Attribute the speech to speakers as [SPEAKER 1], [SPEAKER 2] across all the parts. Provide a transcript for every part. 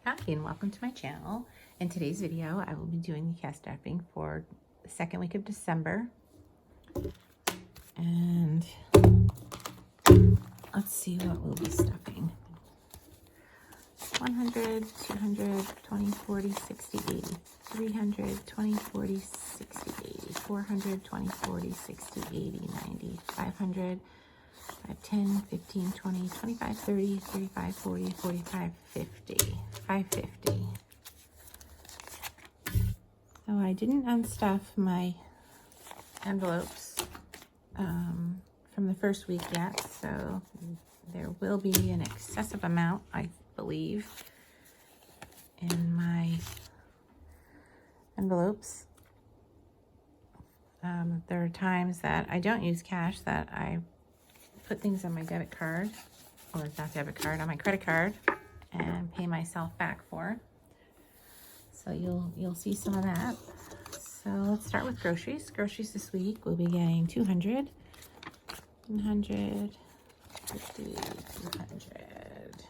[SPEAKER 1] Hi and welcome to my channel. In today's video I will be doing the cast stuffing for the second week of December, and let's see what we'll be stuffing. 100, 200, 20, 40, 60, 80, 300, 20, 40, 60, 80, 400, 20, 40, 60, 80, 90, 500, 5, 10, 15, 20, 25, 30, 35, 40, 45, 50, 550. So I didn't unstuff my envelopes from the first week yet, so there will be an excessive amount, I believe, in my envelopes. There are times that I don't use cash, that I put things on my debit card, or not debit card, on my credit card, and pay myself back for. So you'll see some of that. So let's start with groceries. Groceries this week we'll be getting 200, 100, 50, 200.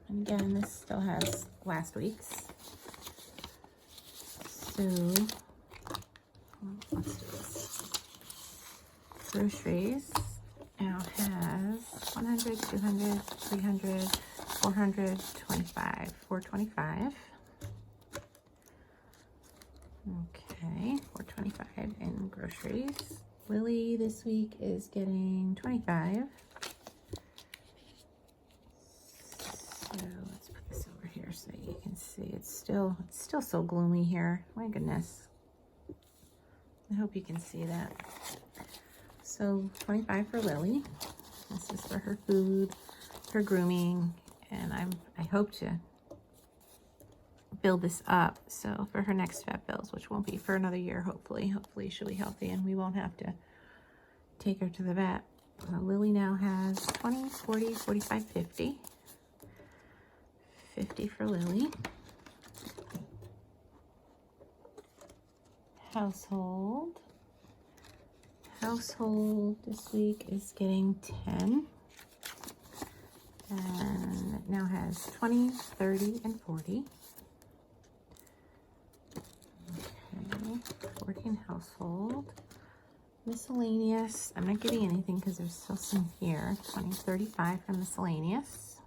[SPEAKER 1] And again, this still has last week's. So let's do this. Groceries now has 100, 200, 300, 425, 425. Okay, 425 in groceries. Lily this week is getting 25. So let's put this over here so you can see. It's still so gloomy here. My goodness. I hope you can see that. So 25 for Lily. This is for her food, her grooming, and I hope to build this up so for her next vet bills, which won't be for another year, hopefully she'll be healthy and we won't have to take her to the vet. Lily now has 20, 40, 45, 50. 50 for Lily. Household this week is getting 10, and it now has 20, 30, and 40. Okay, 40 in household. Miscellaneous, I'm not getting anything because there's still some here. 20, 35 for miscellaneous.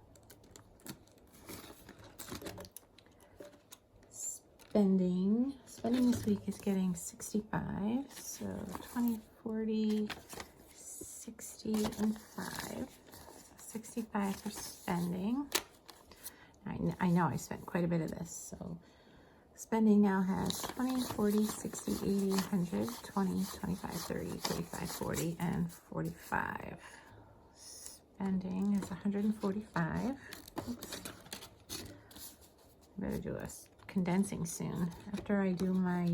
[SPEAKER 1] Spending this week is getting 65, so 20, 40, 60, and 5. So 65 for spending. I know I spent quite a bit of this, so spending now has 20, 40, 60, 80, 100, 20, 25, 30, 35, 40, and 45. Spending is 145. Oops. Better do a condensing soon. After I do my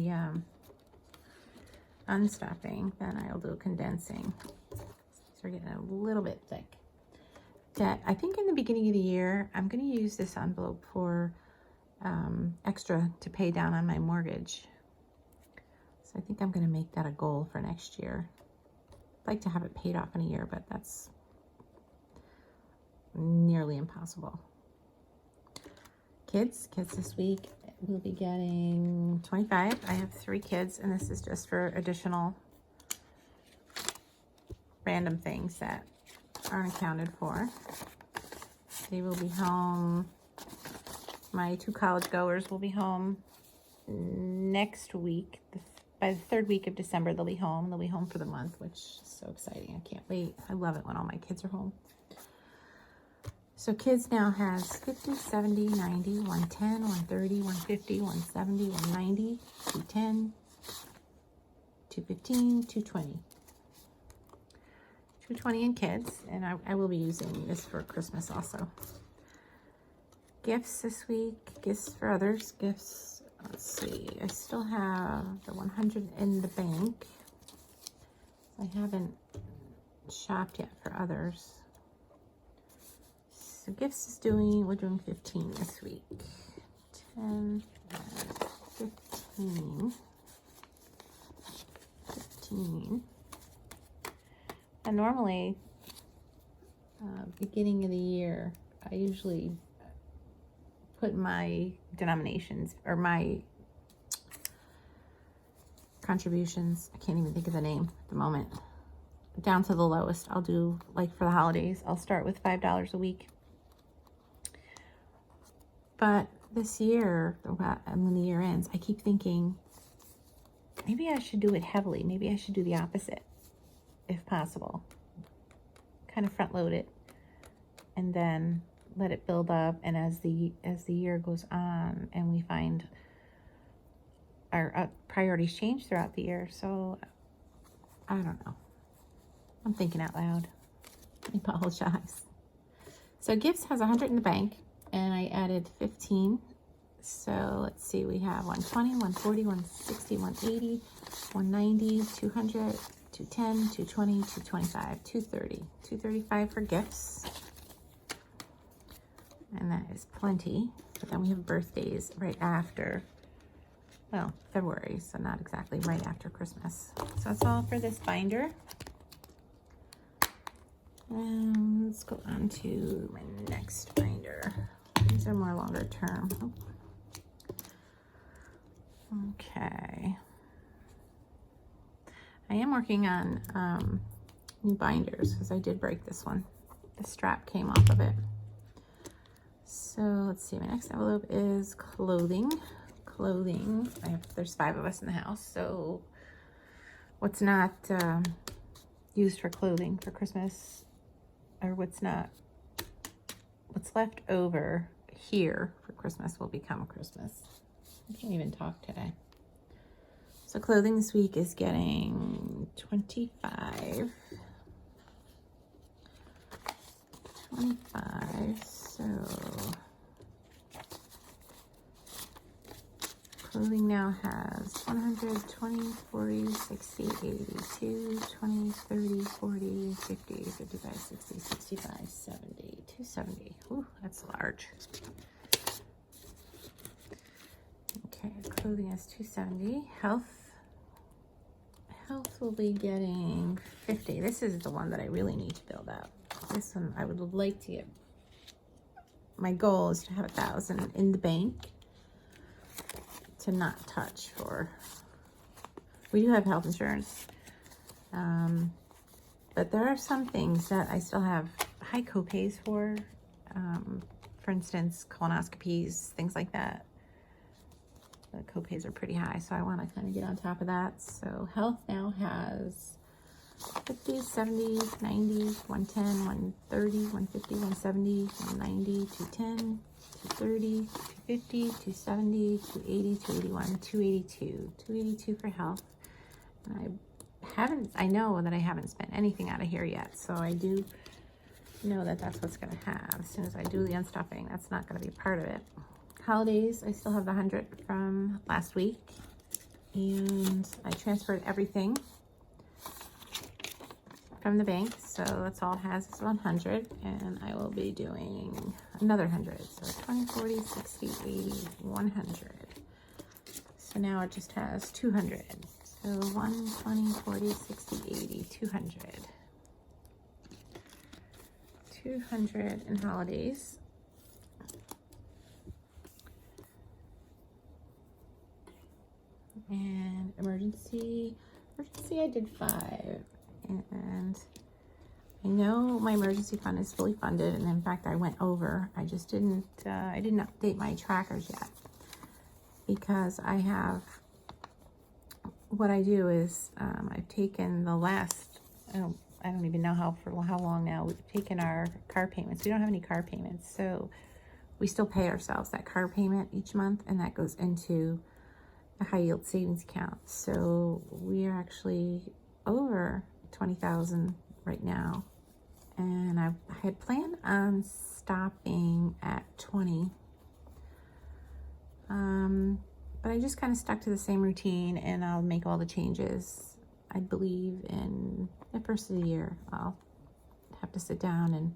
[SPEAKER 1] unstuffing, then I'll do condensing. So we're getting a little bit thick. That I think in the beginning of the year, I'm going to use this envelope for extra to pay down on my mortgage. So I think I'm going to make that a goal for next year. I'd like to have it paid off in a year, but that's nearly impossible. Kids this week we'll be getting 25. I have 3 kids, and this is just for additional random things that aren't accounted for. They will be home. My 2 college goers will be home next week. By the 3rd week of December, they'll be home. They'll be home for the month, which is so exciting. I can't wait. I love it when all my kids are home. So kids now has 50, 70, 90, 110, 130, 150, 170, 190, 210, 215, 220. 220 in kids, and I will be using this for Christmas also. Gifts this week, gifts for others, gifts, let's see, I still have the 100 in the bank. I haven't shopped yet for others. So gifts is we're doing 15 this week. 10, 15. And normally, beginning of the year, I usually put my denominations or my contributions, I can't even think of the name at the moment, down to the lowest. I'll do, like for the holidays, I'll start with $5 a week. But this year, when the year ends, I keep thinking, maybe I should do it heavily. Maybe I should do the opposite, if possible. Kind of front load it, and then let it build up. And as the year goes on, and we find our priorities change throughout the year. So I don't know. I'm thinking out loud. I apologize. So gifts has 100 in the bank, and I added 15. So let's see, we have 120, 140, 160, 180, 190, 200, 210, 220, 225, 230, 235 for gifts. And that is plenty. But then we have birthdays right after, well, February, so not exactly right after Christmas. So that's all for this binder. And let's go on to my next binder. These are more longer term. Oh. Okay. I am working on new binders because I did break this one. The strap came off of it. So let's see, my next envelope is clothing. There's 5 of us in the house, so what's not used for clothing for Christmas, or what's left over here for Christmas will become Christmas. I can't even talk today. So clothing this week is getting 25. So clothing now has 100, 20, 40, 60, 80, 20, 30, 40, 50, 55, 60, 65, 70, 270. Ooh, that's large. Okay, clothing is 270. Health will be getting 50. This is the one that I really need to build out. This one I would like to get. My goal is to have 1,000 in the bank to not touch for. We do have health insurance, but there are some things that I still have high copays for. For instance, colonoscopies, things like that. The copays are pretty high, so I want to kind of get on top of that. So health now has 50, 70, 90, 110, 130, 150, 170, 190, 210, 230, 250, 270, 280, 281, 282. 282 for health. And I know that I haven't spent anything out of here yet, so I do know that that's what's going to have. As soon as I do the unstuffing, that's not going to be part of it. Holidays, I still have the 100 from last week, and I transferred everything from the bank, so that's all it has is 100, and I will be doing another 100. So 20, 40, 60, 80, 100. So now it just has 200. So 1, 20, 40, 60, 80, 200. 200 in holidays. And emergency I did 5, and I know my emergency fund is fully funded, and in fact I went over. I just didn't update my trackers yet, because I have, what I do is I've taken the last, I don't even know for how long now, we've taken our car payments. We don't have any car payments, so we still pay ourselves that car payment each month, and that goes into a high yield savings account. So we are actually over 20,000 right now, and I had planned on stopping at 20, but I just kind of stuck to the same routine, and I'll make all the changes. I believe in the first of the year I'll have to sit down and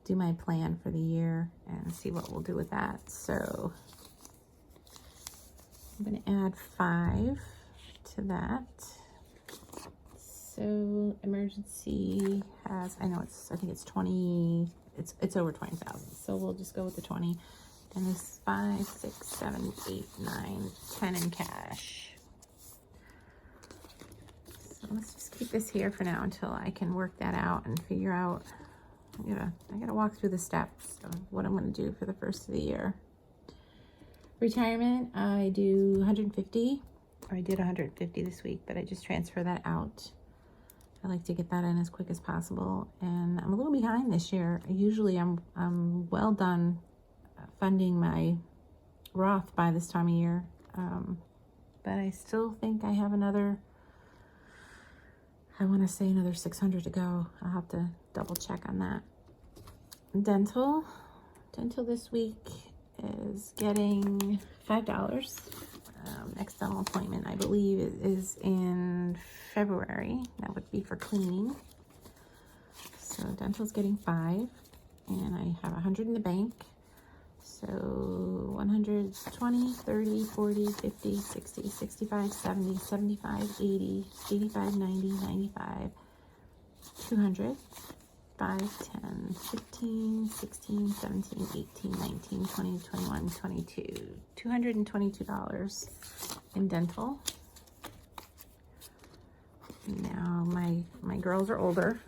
[SPEAKER 1] do my plan for the year and see what we'll do with that. So I'm going to add 5 to that. So emergency has, I think it's 20, it's over 20,000. So we'll just go with the 20. And this 5, 6, 7, 8, 9, 10 in cash. So let's just keep this here for now until I can work that out and figure out. I gotta walk through the steps of what I'm gonna do for the first of the year. Retirement, I do 150. I did 150 this week, but I just transfer that out. I like to get that in as quick as possible, and I'm a little behind this year. Usually I'm well done funding my Roth by this time of year, but I still think I have another, I want to say another 600 to go. I'll have to double check on that. Dental this week is getting $5. Next dental appointment, I believe, is in February. That would be for cleaning. So dental's getting $5, and I have 100 in the bank. So 120, 30, 40, 50, 60, 65, 70, 75, 80, 85, 90, 95, 200, 5, 10, 15, 16, 17, 18, 19, 20, 21, 22. $222 in dental. Now my girls are older,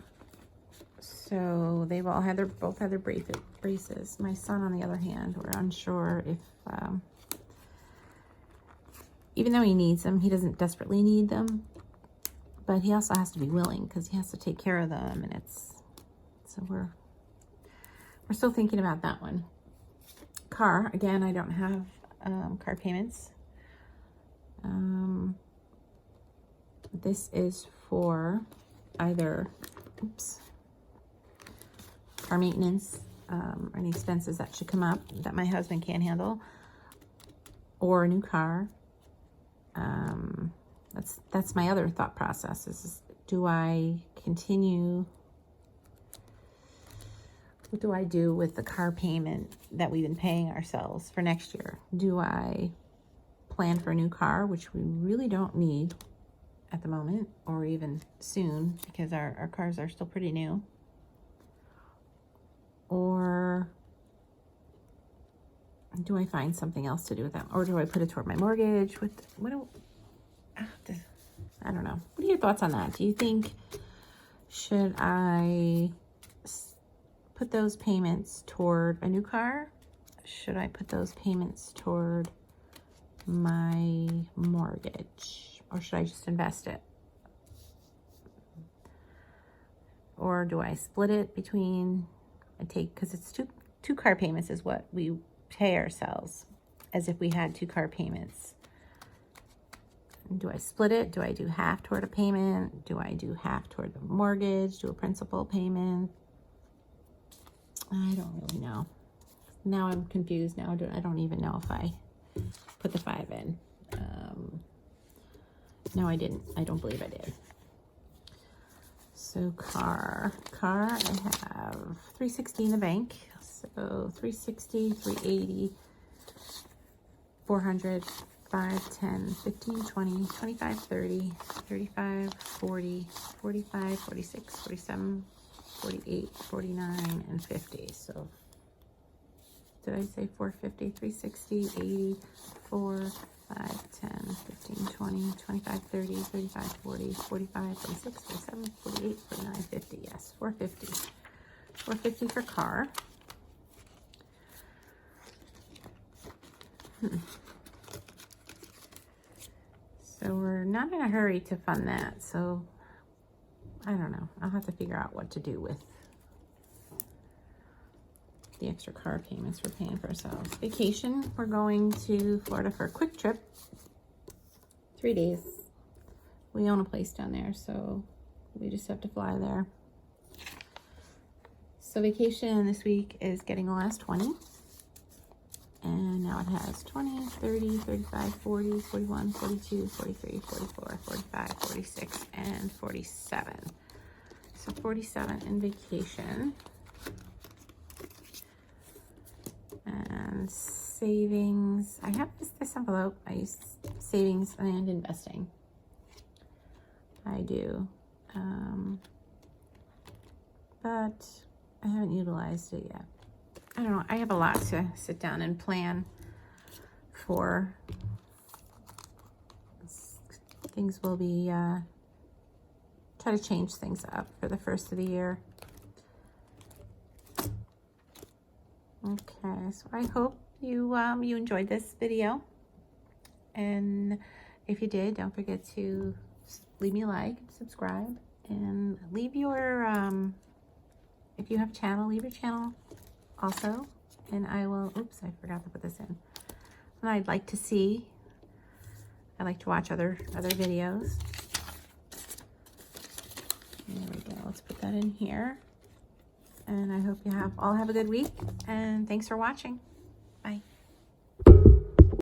[SPEAKER 1] so they've all had both had their braces. My son, on the other hand, we're unsure if, even though he needs them, he doesn't desperately need them, but he also has to be willing because he has to take care of them, and so we're still thinking about that one. Car, again, I don't have car payments. This is for either, car maintenance, or any expenses that should come up that my husband can't handle, or a new car. That's my other thought process is, do I continue? What do I do with the car payment that we've been paying ourselves for next year? Do I plan for a new car, which we really don't need at the moment, or even soon, because our cars are still pretty new? Or do I find something else to do with them? Or do I put it toward my mortgage? I don't know. What are your thoughts on that? Do you think, should I put those payments toward a new car? Should I put those payments toward my mortgage? Or should I just invest it? Or do I split it between, because it's two car payments is what we pay ourselves, as if we had two car payments. Do I split it? Do I do half toward a payment? Do I do half toward the mortgage? Do a principal payment? I don't really know. Now I'm confused. Now I don't even know if I put the 5 in. No, I didn't. I don't believe I did. So car, I have 360 in the bank. So 360, 380, 400, 5, 10, 15, 20, 25, 30, 35, 40, 45, 46, 47, 48, 49, and 50. So did I say 450, 360, 80, 4, 5, 10, 15, 20, 25, 30, 35, 40, 45, 46, 47, 48, 49, 50. Yes, 450. 450 for car. So we're not in a hurry to fund that. So I don't know. I'll have to figure out what to do with the extra car payments we're paying for ourselves. Vacation, we're going to Florida for a quick trip. 3 days. We own a place down there, so we just have to fly there. So vacation this week is getting the last 20. And now it has 20, 30, 35, 40, 41, 42, 43, 44, 45, 46, and 47. So 47 in vacation. And savings, I have this envelope. I use savings and investing. I do. But I haven't utilized it yet. I don't know. I have a lot to sit down and plan for. Things will be, try to change things up for the first of the year. Okay, so I hope you you enjoyed this video, and if you did, don't forget to leave me a like, subscribe, and leave your if you have a channel, leave your channel also, and I will, oops, I forgot to put this in. And I'd like to see, I like to watch other videos. There we go, let's put that in here. And I hope you all have a good week, and thanks for watching.